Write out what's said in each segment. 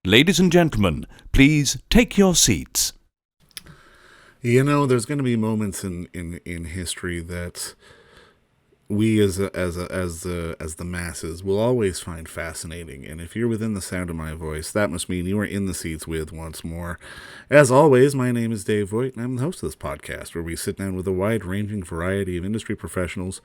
Ladies and gentlemen, please take your seats. You know, there's going to be moments in history that we as the masses will always find fascinating. And if you're within the sound of my voice, that must mean you are in the seats with once more. As always, my name is Dave Voigt, and I'm the host of this podcast, where we sit down with a wide-ranging variety of industry professionals,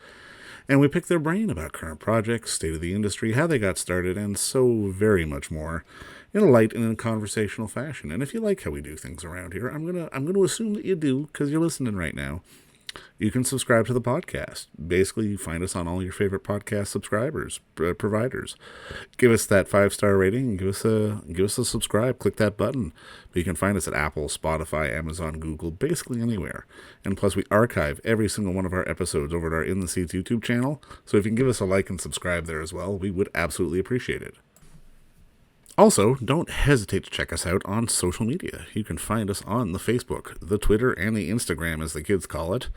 and we pick their brain about current projects, state of the industry, how they got started, and so very much more, in a light and in a conversational fashion. And if you like how we do things around here, I'm gonna assume that you do, because you're listening right now. You can subscribe to the podcast. Basically, you find us on all your favorite podcast providers. Give us that 5-star rating and give us a subscribe. Click that button. But you can find us at Apple, Spotify, Amazon, Google, basically anywhere. And plus, we archive every single one of our episodes over at our In the Seats YouTube channel. So if you can give us a like and subscribe there as well, we would absolutely appreciate it. Also, don't hesitate to check us out on social media. You can find us on the Facebook, the Twitter, and the Instagram, as the kids call it,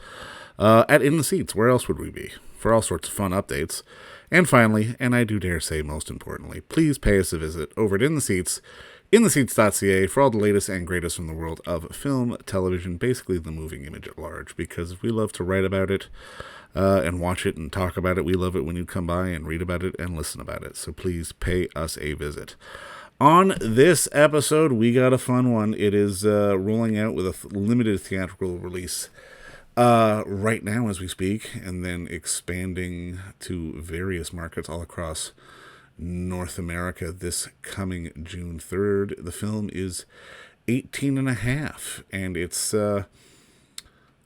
at In the Seats. Where else would we be? For all sorts of fun updates. And finally, and I do dare say most importantly, please pay us a visit over at In the Seats, intheseats.ca, for all the latest and greatest from the world of film, television, basically the moving image at large, because we love to write about it, and watch it and talk about it. We love it when you come by and read about it and listen about it. So please pay us a visit. On this episode, we got a fun one. It is rolling out with a limited theatrical release right now as we speak, and then expanding to various markets all across North America this coming June 3rd. The film is 18 and a half, and it's...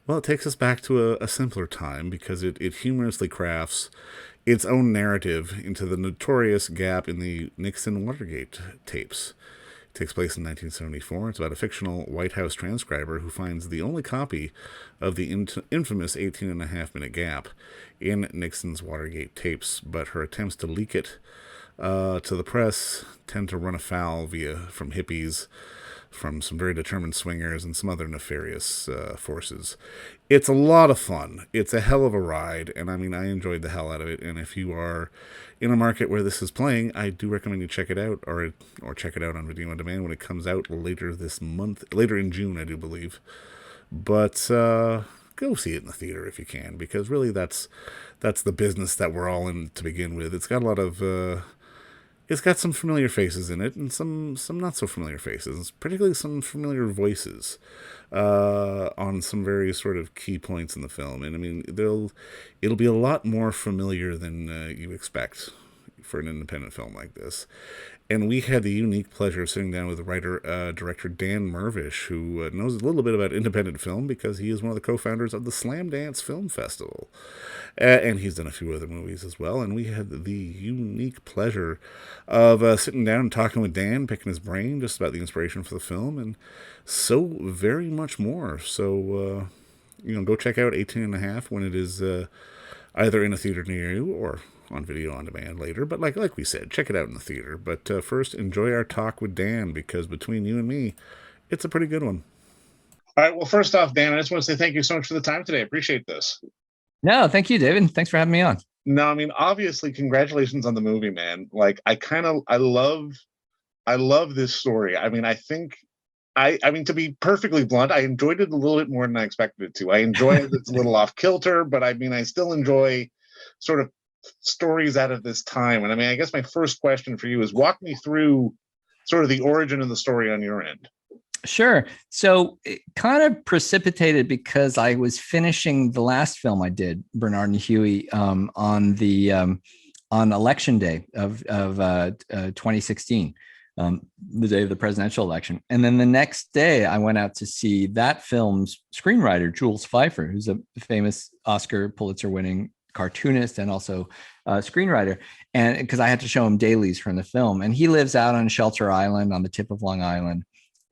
Well, it takes us back to a simpler time, because it humorously crafts its own narrative into the notorious gap in the Nixon Watergate tapes. It takes place in 1974. It's about a fictional White House transcriber who finds the only copy of the infamous 18-and-a-half-minute gap in Nixon's Watergate tapes, but her attempts to leak it to the press tend to run afoul from hippies, from some very determined swingers, and some other nefarious forces. It's a lot of fun. It's a hell of a ride, and I mean, I enjoyed the hell out of it. And if you are in a market where this is playing, I do recommend you check it out, or check it out on video on demand when it comes out later this month, later in June, I do believe. But go see it in the theater if you can, because really that's the business that we're all in to begin with. It's got a lot of... It's got some familiar faces in it, and some not so familiar faces, particularly some familiar voices on some very sort of key points in the film. And I mean, it'll be a lot more familiar than you expect for an independent film like this. And we had the unique pleasure of sitting down with the director Dan Mirvish, who knows a little bit about independent film because he is one of the co-founders of the Slam Dance Film Festival. And he's done a few other movies as well. And we had the unique pleasure of sitting down and talking with Dan, picking his brain just about the inspiration for the film, and so very much more. So, go check out 18 and a half when it is either in a theater near you or on video on demand later. But like we said, check it out in the theater. But first, enjoy our talk with Dan, because between you and me, it's a pretty good one. All right. Well, first off, Dan, I just want to say thank you so much for the time today. I appreciate this. No, thank you, David. Thanks for having me on. No, I mean, obviously, congratulations on the movie, man. Like, I love this story. I mean, I mean, to be perfectly blunt, I enjoyed it a little bit more than I expected it to. I enjoy it. It's a little off kilter, but I mean, I still enjoy sort of stories out of this time. And I mean, I guess my first question for you is, walk me through sort of the origin of the story on your end. Sure. So it kind of precipitated because I was finishing the last film I did, Bernard and Huey, on election day of 2016, the day of the presidential election. And then the next day I went out to see that film's screenwriter, Jules Feiffer, who's a famous Oscar Pulitzer winning cartoonist and also screenwriter. And because I had to show him dailies from the film, and he lives out on Shelter Island on the tip of Long Island.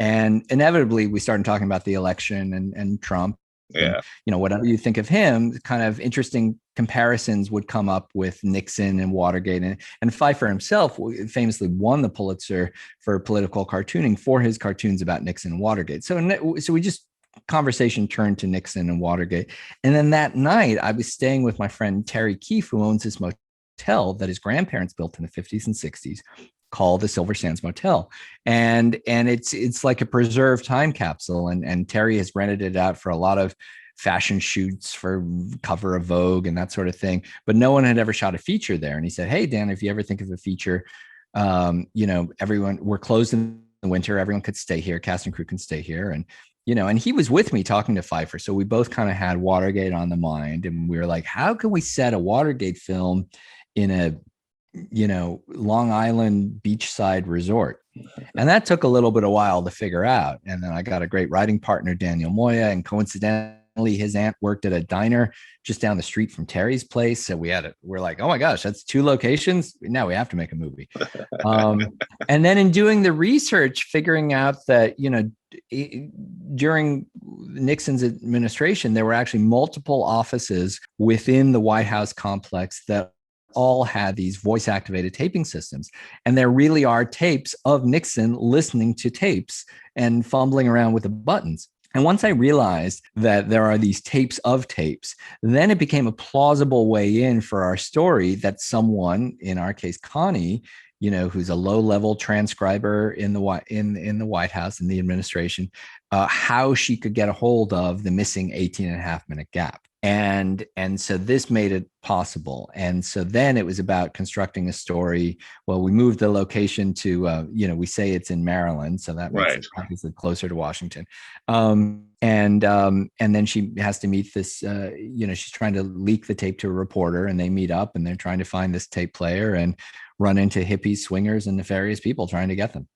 And inevitably, we started talking about the election and Trump. Yeah. And, whatever you think of him, kind of interesting comparisons would come up with Nixon and Watergate. And Pfeiffer himself famously won the Pulitzer for political cartooning for his cartoons about Nixon and Watergate. So we just conversation turned to Nixon and Watergate. And then that night, I was staying with my friend Terry Keefe, who owns this motel that his grandparents built in the 50s and 60s. called the Silver Sands Motel. And it's like a preserved time capsule. And Terry has rented it out for a lot of fashion shoots for cover of Vogue and that sort of thing. But no one had ever shot a feature there. And he said, hey, Dan, if you ever think of a feature, we're closed in the winter. Everyone could stay here. Cast and crew can stay here. And, and he was with me talking to Pfeiffer. So we both kind of had Watergate on the mind. And we were like, how can we set a Watergate film in a, Long Island beachside resort? And that took a little bit of while to figure out. And then I got a great writing partner, Daniel Moya, and coincidentally, his aunt worked at a diner just down the street from Terry's place. So we're like, oh my gosh, that's 2 locations. Now we have to make a movie. And then in doing the research, figuring out that, during Nixon's administration, there were actually multiple offices within the White House complex that all had these voice activated taping systems. And there really are tapes of Nixon listening to tapes and fumbling around with the buttons. And once I realized that there are these tapes of tapes, then it became a plausible way in for our story that someone, in our case, Connie, who's a low-level transcriber in the White House, in the administration, how she could get a hold of the missing 18.5-minute gap. And so this made it possible. And so then it was about constructing a story. Well, we moved the location to, we say it's in Maryland, so that makes it closer to Washington. And then she has to meet this, she's trying to leak the tape to a reporter, and they meet up and they're trying to find this tape player and run into hippies, swingers, and nefarious people trying to get them.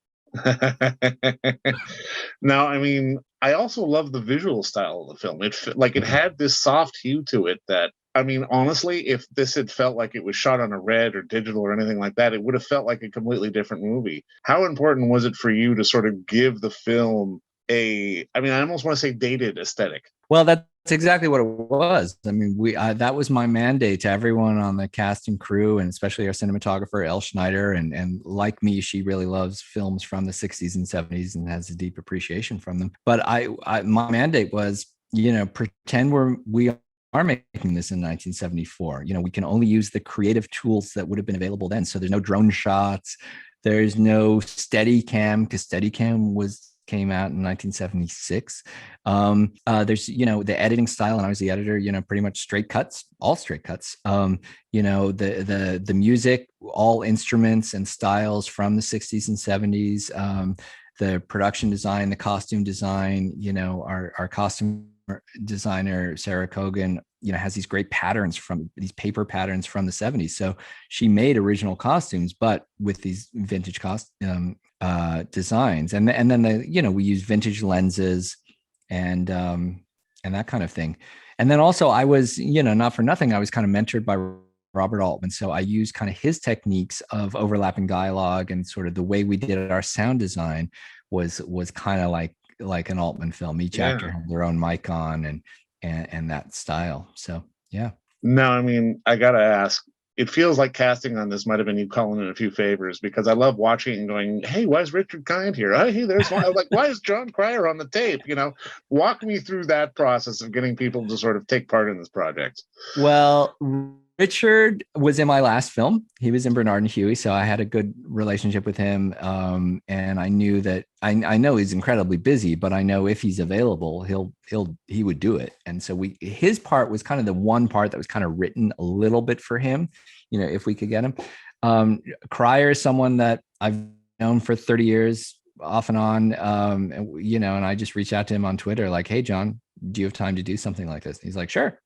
Now, I mean, I also love the visual style of the film. It had this soft hue to it that, I mean, honestly, if this had felt like it was shot on a red or digital or anything like that, it would have felt like a completely different movie. How important was it for you to sort of give the film I almost want to say dated aesthetic? Well, that's exactly what it was. I mean, that was my mandate to everyone on the cast and crew, and especially our cinematographer, Elle Schneider. And like me, she really loves films from the 60s and 70s and has a deep appreciation from them. But my mandate was, pretend we are making this in 1974. We can only use the creative tools that would have been available then. So there's no drone shots. There's no Steadicam, because Steadicam came out in 1976. There's, the editing style, and I was the editor, pretty much straight cuts, all straight cuts. The music, all instruments and styles from the 60s and 70s. The production design, the costume design, our costume designer, Sarah Kogan, has these great patterns from these paper patterns from the 70s. So she made original costumes, but with these vintage designs, and then we use vintage lenses and that kind of thing. And then also I was, not for nothing, I was kind of mentored by Robert Altman. So I used kind of his techniques of overlapping dialogue, and sort of the way we did our sound design was kind of like an Altman film. Each actor had their own mic on and that style. So, yeah. No, I mean, I got to ask, it feels like casting on this might have been you calling in a few favors, because I love watching and going, hey, why is Richard Kind here? Oh, hey, there's one. I was like, why is John Cryer on the tape? Walk me through that process of getting people to sort of take part in this project. Well, Richard was in my last film. He was in Bernard and Huey, so I had a good relationship with him. And I knew that I know he's incredibly busy, but I know if he's available, he would do it. And so his part was kind of the one part that was kind of written a little bit for him, if we could get him. Cryer is someone that I've known for 30 years off and on, and I just reached out to him on Twitter, like, hey, John, do you have time to do something like this? And he's like, sure.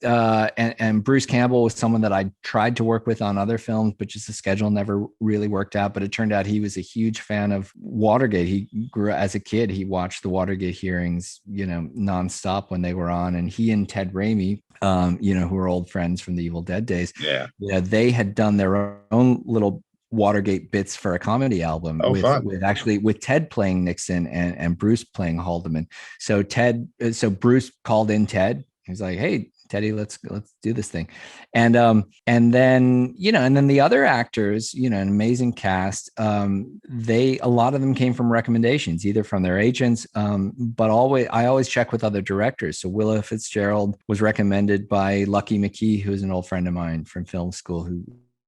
And Bruce Campbell was someone that I tried to work with on other films, but just the schedule never really worked out. But it turned out he was a huge fan of Watergate. He grew as a kid. He watched the Watergate hearings, nonstop when they were on. And he and Ted Raimi, who were old friends from the Evil Dead days, they had done their own little Watergate bits for a comedy album with Ted playing Nixon and Bruce playing Haldeman. So Bruce called in Ted. He's like, hey, Teddy, let's do this thing. And then the other actors, an amazing cast. A lot of them came from recommendations, either from their agents, but I always check with other directors. So Willa Fitzgerald was recommended by Lucky McKee, who's an old friend of mine from film school,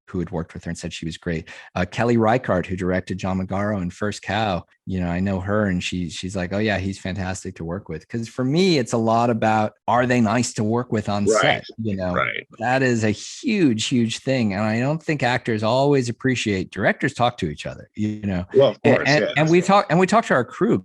who who had worked with her and said she was great. Kelly Reichardt, who directed John Magaro in First Cow, I know her, and she's like, oh yeah, he's fantastic to work with. Because for me, it's a lot about, are they nice to work with on set? Right. That is a huge, huge thing. And I don't think actors always appreciate directors talk to each other, Well, of course, and we talk to our crew.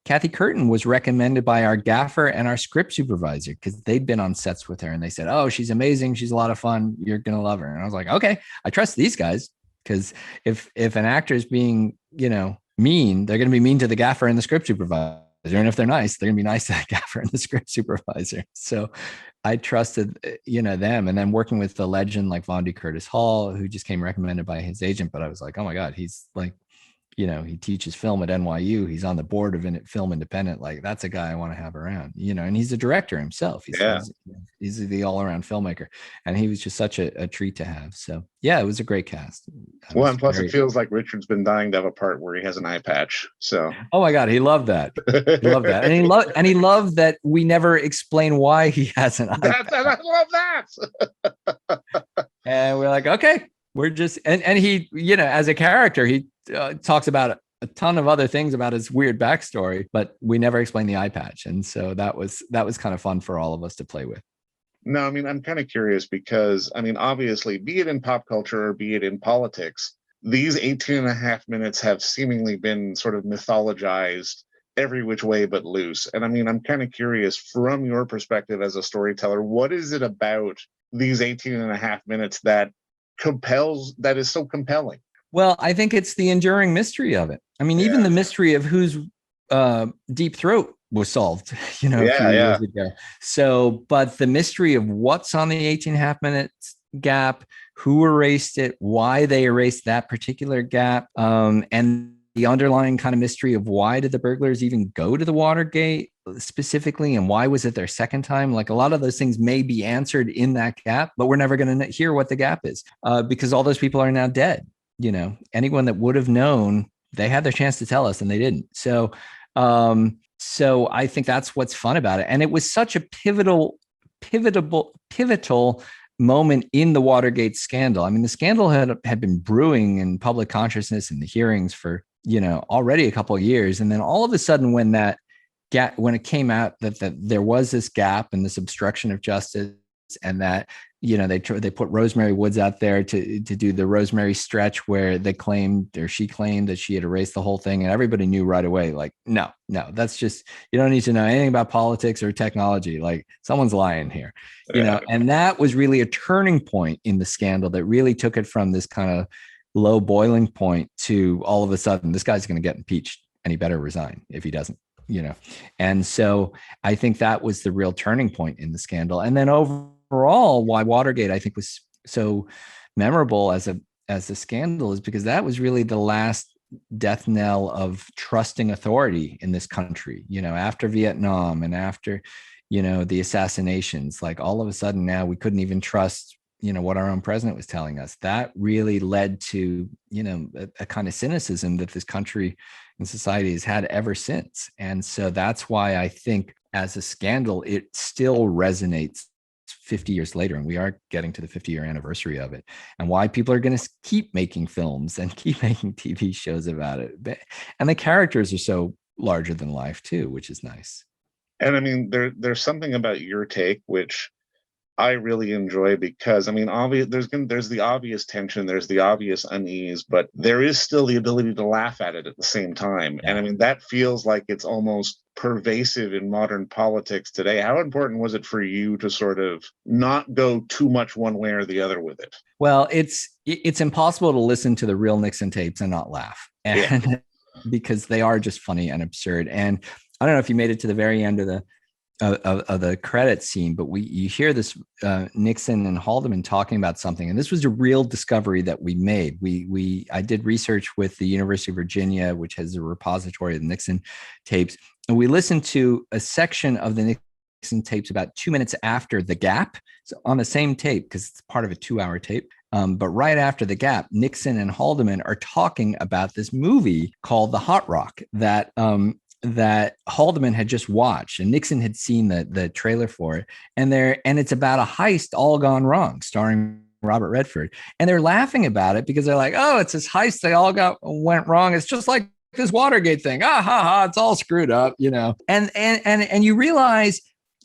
Kathy Curtin was recommended by our gaffer and our script supervisor because they'd been on sets with her, and they said, oh, she's amazing. She's a lot of fun. You're going to love her. And I was like, okay, I trust these guys, because if an actor is being, mean, they're going to be mean to the gaffer and the script supervisor. And if they're nice, they're going to be nice to the gaffer and the script supervisor. So I trusted, them. And then working with the legend like Vondie Curtis Hall, who just came recommended by his agent. But I was like, oh my God, he's like, he teaches film at NYU. He's on the board of Film Independent. Like, that's a guy I want to have around, and he's a director himself. He's the all around filmmaker, and he was just such a treat to have. So yeah, it was a great cast. Well, and plus it feels like Richard's been dying to have a part where he has an eye patch. So, oh my God, he loved that. He loved that. And he loved that we never explain why he has an eye patch. I love that. And we're like, okay, we're just, and he, as a character, he talks about a ton of other things about his weird backstory, but we never explained the eye patch. And so that was kind of fun for all of us to play with. No, I mean, I'm kind of curious because, obviously, be it in pop culture or be it in politics, these 18 and a half minutes have seemingly been sort of mythologized every which way but loose. And I'm kind of curious, from your perspective as a storyteller, what is it about these 18 and a half minutes that is so compelling? Well, I think it's the enduring mystery of it. Even the mystery of whose deep throat was solved, a few years ago. So, but the mystery of what's on the 18 and a half minutes gap, who erased it, why they erased that particular gap, and the underlying kind of mystery of why did the burglars even go to the Watergate specifically, and why was it their second time? Like, a lot of those things may be answered in that gap, but we're never going to hear what the gap is because all those people are now dead. Anyone that would have known, they had their chance to tell us and they didn't. So I think that's what's fun about it. And it was such a pivotal moment in the Watergate scandal. The scandal had been brewing in public consciousness and the hearings for, already a couple of years. And then all of a sudden, when it came out that there was this gap and this obstruction of justice, and that, they put Rosemary Woods out there to do the Rosemary stretch where she claimed that she had erased the whole thing. And everybody knew right away, like, no, that's just, you don't need to know anything about politics or technology. Like, someone's lying here, and that was really a turning point in the scandal that really took it from this kind of low boiling point to all of a sudden, this guy's going to get impeached and he better resign if he doesn't. And so I think that was the real turning point in the scandal. And then overall, why Watergate, I think, was so memorable as a scandal is because that was really the last death knell of trusting authority in this country, after Vietnam and after, the assassinations. Like, all of a sudden now we couldn't even trust, what our own president was telling us. That really led to, a kind of cynicism that this country and society has had ever since. And so that's why I think as a scandal, it still resonates 50 years later, and we are getting to the 50-year anniversary of it, and why people are going to keep making films and keep making TV shows about it. And the characters are so larger than life too, which is nice. And there's something about your take which I really enjoy, because there's the obvious tension, there's the obvious unease, but there is still the ability to laugh at it at the same time. Yeah. And that feels like it's almost pervasive in modern politics today. How important was it for you to sort of not go too much one way or the other with it? Well, it's impossible to listen to the real Nixon tapes and not laugh, and because they are just funny and absurd. And I don't know if you made it to the very end of the credit scene, but you hear this Nixon and Haldeman talking about something, and this was a real discovery that we made. I did research with the University of Virginia, which has a repository of the Nixon tapes, and we listened to a section of the Nixon tapes about 2 minutes after the gap, so on the same tape because it's part of a 2-hour tape. But right after the gap, Nixon and Haldeman are talking about this movie called The Hot Rock that Haldeman had just watched, and Nixon had seen the trailer for it, and it's about a heist all gone wrong, starring Robert Redford, and they're laughing about it because they're like, oh, it's this heist they all went wrong. It's just like this Watergate thing. Ah ha ha, it's all screwed up, And you realize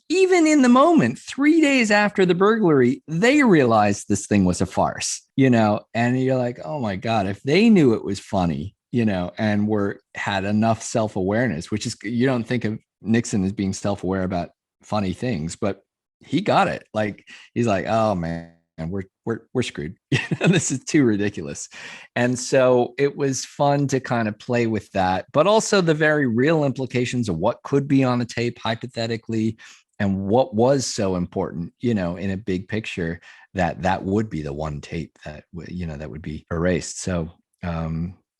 even in the moment, 3 days after the burglary, they realized this thing was a farce, and you're like, oh my God, if they knew it was funny, and had enough self-awareness, which is, you don't think of Nixon as being self-aware about funny things, but he got it. Like, he's like, oh man, we're screwed. This is too ridiculous. And so it was fun to kind of play with that, but also the very real implications of what could be on the tape hypothetically, and what was so important, in a big picture, that would be the one tape that that would be erased. So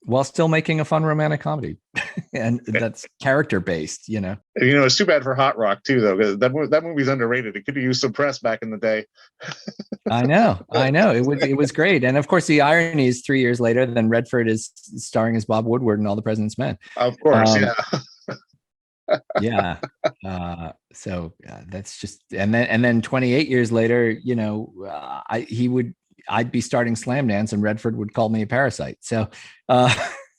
while still making a fun romantic comedy, and that's character based, It's too bad for Hot Rock too, though, because that movie's underrated. It could have used some press back in the day. I know. It was great, and of course, the irony is 3 years later, then Redford is starring as Bob Woodward in All the President's Men. Of course, yeah. So that's just, and then 28 years later, I'd be starting Slam Dance, and Redford would call me a parasite. So,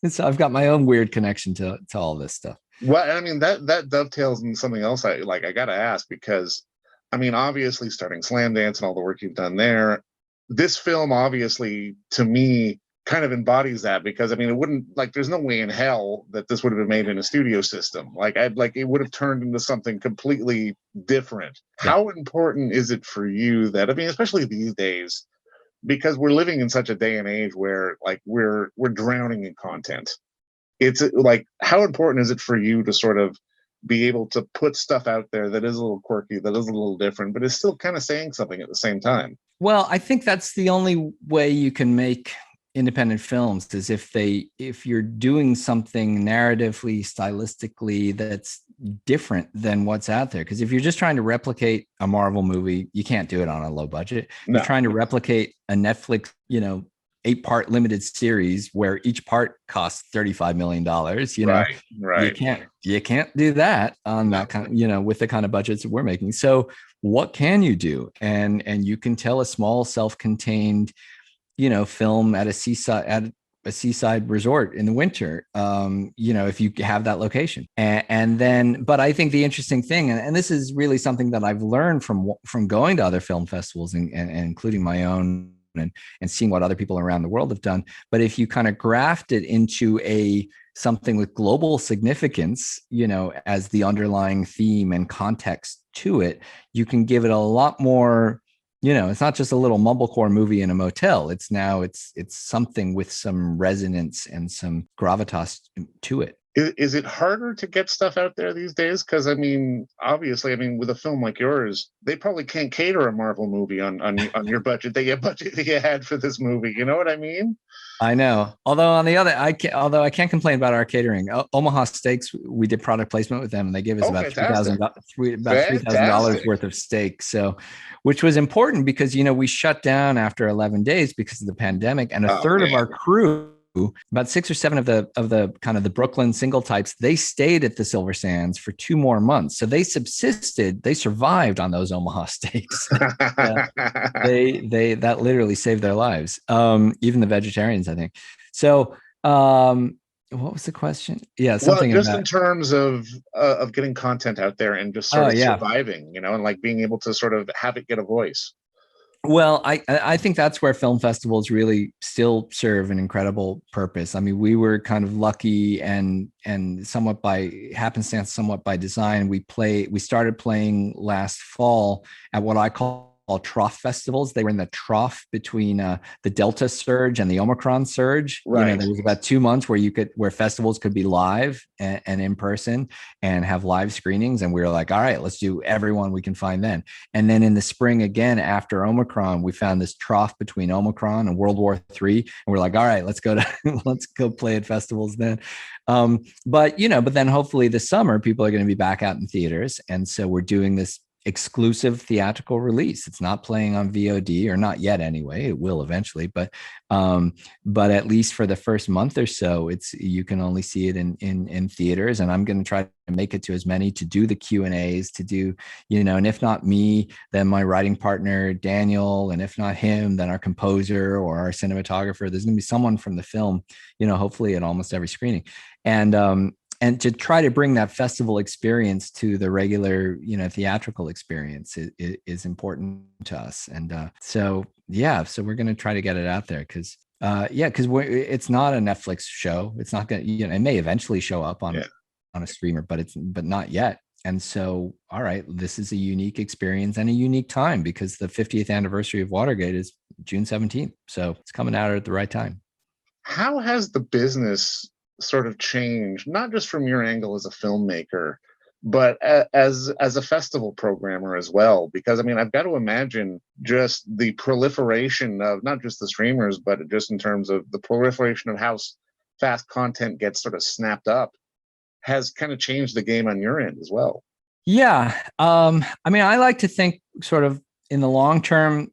so I've got my own weird connection to all this stuff. Well, I mean, that dovetails into something else I got to ask, because, I mean, obviously starting Slam Dance and all the work you've done there, this film obviously, to me, kind of embodies that, because, I mean, it wouldn't, like, there's no way in hell that this would have been made in a studio system. It would have turned into something completely different. Yeah. How important is it for you that, I mean, especially these days, because we're living in such a day and age where, like, we're drowning in content. It's like, how important is it for you to sort of be able to put stuff out there that is a little quirky, that is a little different, but is still kind of saying something at the same time? Well, I think that's the only way you can make independent films, is if you're doing something narratively, stylistically, that's different than what's out there. Because if you're just trying to replicate a Marvel movie, you can't do it on a low budget. No. You're trying to replicate a Netflix, 8-part limited series where each part costs $35 million, right. You can't do that on that kind of, with the kind of budgets that we're making. So what can you do? And you can tell a small self-contained, film at a seaside resort in the winter, if you have that location. And then, but I think the interesting thing, and this is really something that I've learned from going to other film festivals and including my own, and seeing what other people around the world have done. But if you kind of graft it into something with global significance, as the underlying theme and context to it, you can give it a lot more. It's not just a little mumblecore movie in a motel. It's something with some resonance and some gravitas to it. Is it harder to get stuff out there these days? Because, I mean, obviously, with a film like yours, they probably can't cater a Marvel movie on your budget that you had for this movie. You know what I mean? I know. Although I can't complain about our catering. Omaha Steaks, we did product placement with them, and they gave us about $3,000 worth of steak. So, which was important because we shut down after 11 days because of the pandemic, and a third of our crew, about 6 or 7 of the kind of the Brooklyn single types, they stayed at the Silver Sands for 2 more months. So they survived on those Omaha steaks. They that literally saved their lives. Even the vegetarians, I think. So what was the question? Yeah, something just in terms of getting content out there and just sort of surviving, and like being able to sort of have it get a voice. Well, I think that's where film festivals really still serve an incredible purpose. I mean, we were kind of lucky and somewhat by happenstance, somewhat by design. We started playing last fall at what I call trough festivals. They were in the trough between the Delta surge and the Omicron surge. Right. There was about 2 months where festivals could be live and in person and have live screenings. And we were like, all right, let's do everyone we can find then. And then in the spring again, after Omicron, we found this trough between Omicron and World War III. And we're like, all right, let's go play at festivals then. But then hopefully this summer, people are going to be back out in theaters. And so we're doing this exclusive theatrical release. It's not playing on VOD, or not yet anyway. It will eventually, but at least for the first month or so, you can only see it in theaters. And I'm going to try to make it to as many, to do the Q&As, to do, and if not me, then my writing partner Daniel, and if not him, then our composer or our cinematographer. There's going to be someone from the film, hopefully at almost every screening, and to try to bring that festival experience to the regular, theatrical experience is important to us. And so we're going to try to get it out there, because it's not a Netflix show. It's not going to, it may eventually show up on a streamer, but not yet. And so, all right, this is a unique experience and a unique time, because the 50th anniversary of Watergate is June 17th. So it's coming out at the right time. How has the business sort of changed, not just from your angle as a filmmaker, but as a festival programmer as well? Because I've got to imagine just the proliferation of not just the streamers, but just in terms of the proliferation of how fast content gets sort of snapped up has kind of changed the game on your end as well. Yeah. I like to think sort of in the long term,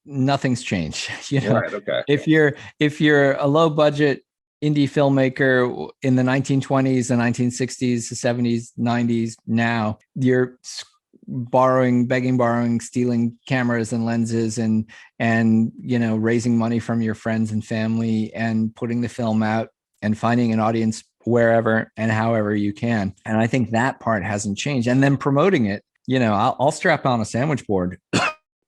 nothing's changed. Right, okay. If you're a low budget indie filmmaker in the 1920s, the 1960s, the 70s, 90s, now you're borrowing, stealing cameras and lenses, and raising money from your friends and family, and putting the film out and finding an audience wherever and however you can. And I think that part hasn't changed. And then promoting it, I'll strap on a sandwich board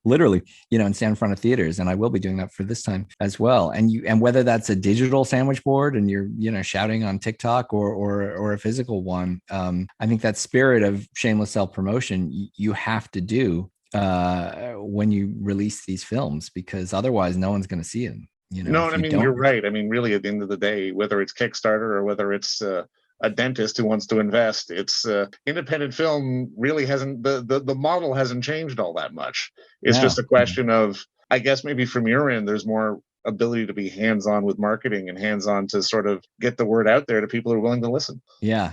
literally, and stand in front of theaters. And I will be doing that for this time as well. And whether that's a digital sandwich board and you're, shouting on TikTok, or a physical one, I think that spirit of shameless self-promotion you have to do when you release these films, because otherwise no one's going to see them. You're right. Really, at the end of the day, whether it's Kickstarter or whether it's a dentist who wants to invest, it's independent film really hasn't, the model hasn't changed all that much. It's just a question of, I guess maybe from your end, there's more ability to be hands-on with marketing and hands-on to sort of get the word out there to people who are willing to listen. Yeah.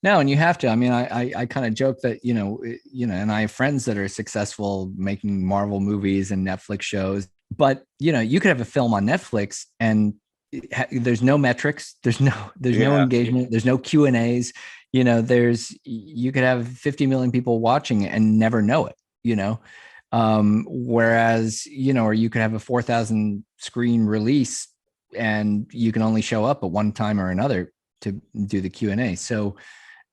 No, and you have to. I kind of joke that, and I have friends that are successful making Marvel movies and Netflix shows, but, you could have a film on Netflix and there's no metrics, there's no engagement, there's no Q&As, you could have 50 million people watching it and never know it, whereas, or you could have a 4,000 screen release and you can only show up at one time or another to do the Q&A. So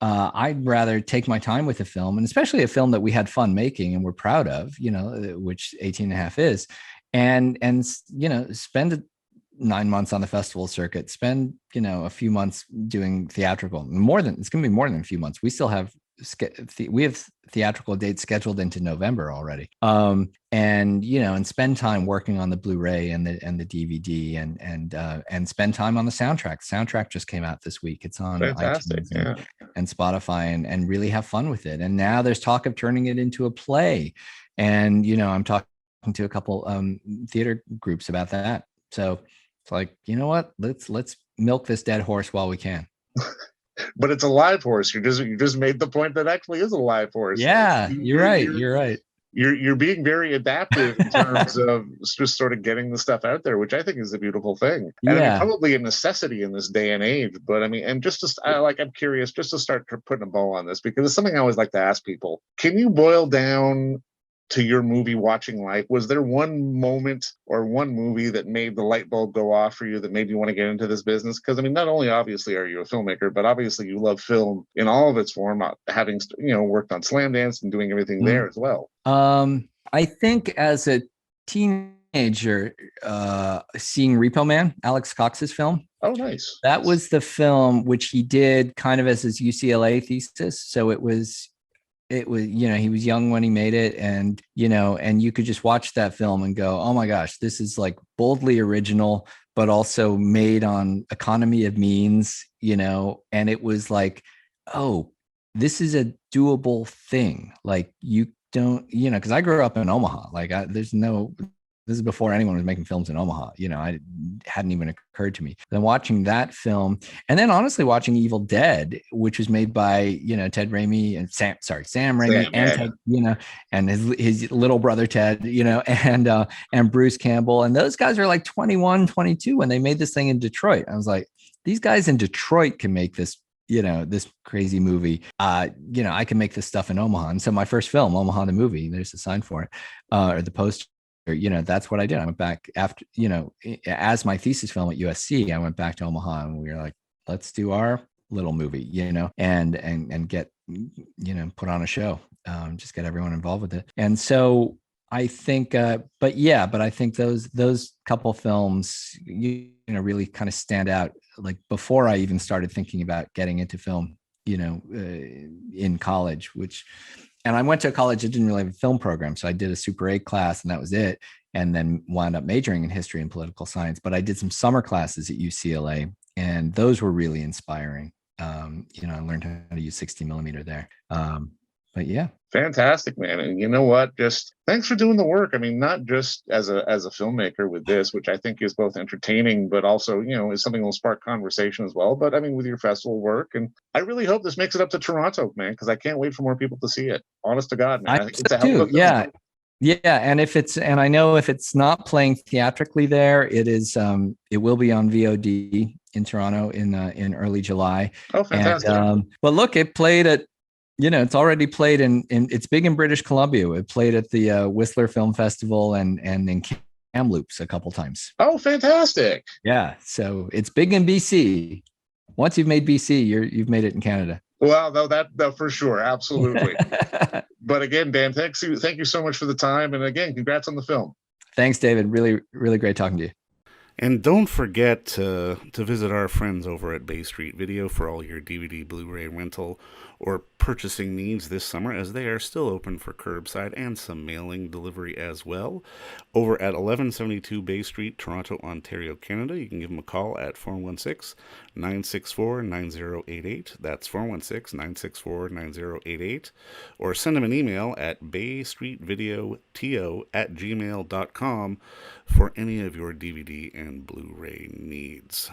I'd rather take my time with a film, and especially a film that we had fun making and we're proud of, which 18.5 is, and spend 9 months on the festival circuit, spend, a few months doing theatrical, it's going to be more than a few months. We still have, we have theatrical dates scheduled into November already. And spend time working on the Blu-ray and the DVD, and spend time on the soundtrack. Soundtrack just came out this week. It's on iTunes and Spotify, and really have fun with it. And now there's talk of turning it into a play. And, I'm talking to a couple theater groups about that. So it's like, what? Let's milk this dead horse while we can. But it's a live horse. You just made the point that actually is a live horse. Yeah, you're right. You're being very adaptive in terms of just sort of getting the stuff out there, which I think is a beautiful thing. And probably a necessity in this day and age. But and I'm curious, just to start putting a bow on this, because it's something I always like to ask people. Can you boil down to your movie watching life? Was there one moment or one movie that made the light bulb go off for you that made you want to get into this business? Because not only obviously are you a filmmaker, but obviously you love film in all of its form, having worked on Slamdance and doing everything there as well. I think as a teenager, seeing Repo Man, Alex Cox's film. Oh, nice. That was the film which he did kind of as his UCLA thesis. So it was, he was young when he made it, and, and you could just watch that film and go, oh my gosh, this is like boldly original, but also made on economy of means, and it was like, oh, this is a doable thing. Like, you don't, because I grew up in Omaha, like there's no This is before anyone was making films in Omaha. I hadn't even occurred to me. Then watching that film, and then honestly watching Evil Dead, which was made by Ted Raimi and Sam Raimi, and Ted, and his little brother Ted, and Bruce Campbell, and those guys are like 21, 22 when they made this thing in Detroit. I was like, these guys in Detroit can make this this crazy movie. I can make this stuff in Omaha. And so my first film, Omaha the movie, there's a sign for it, or the poster. That's what I did. I went back after, as my thesis film at USC, I went back to Omaha, and we were like, let's do our little movie, and get, put on a show, just get everyone involved with it. And so I think, but I think those couple films, really kind of stand out. Like before I even started thinking about getting into film, in college, and I went to a college that didn't really have a film program. So I did a Super 8 class, and that was it. And then wound up majoring in history and political science. But I did some summer classes at UCLA, and those were really inspiring. I learned how to use 60 millimeter there. But yeah. Fantastic, man. And you know what? Just thanks for doing the work. I mean, not just as a filmmaker with this, which I think is both entertaining, but also, is something that will spark conversation as well. But I mean, with your festival work, and I really hope this makes it up to Toronto, man, because I can't wait for more people to see it. Honest to God, man. I think it's a hell of a film. Yeah. Yeah. And I know if it's not playing theatrically there, it is, it will be on VOD in Toronto in early July. Oh, fantastic. And, but look, it played at, it's already played in it's big in British Columbia. It played at the Whistler Film Festival and in Kamloops a couple times. Oh, fantastic. Yeah. So it's big in BC. Once you've made BC, you've made it in Canada. Well, no, that for sure. Absolutely. But again, Dan, thank you so much for the time. And again, congrats on the film. Thanks, David. Really, really great talking to you. And don't forget to visit our friends over at Bay Street Video for all your DVD, Blu-ray rental, or purchasing needs this summer, as they are still open for curbside and some mailing delivery as well. Over at 1172 Bay Street, Toronto, Ontario, Canada, you can give them a call at 416-964-9088. That's 416-964-9088. Or send them an email at baystreetvideoto@gmail.com for any of your DVD and Blu-ray needs.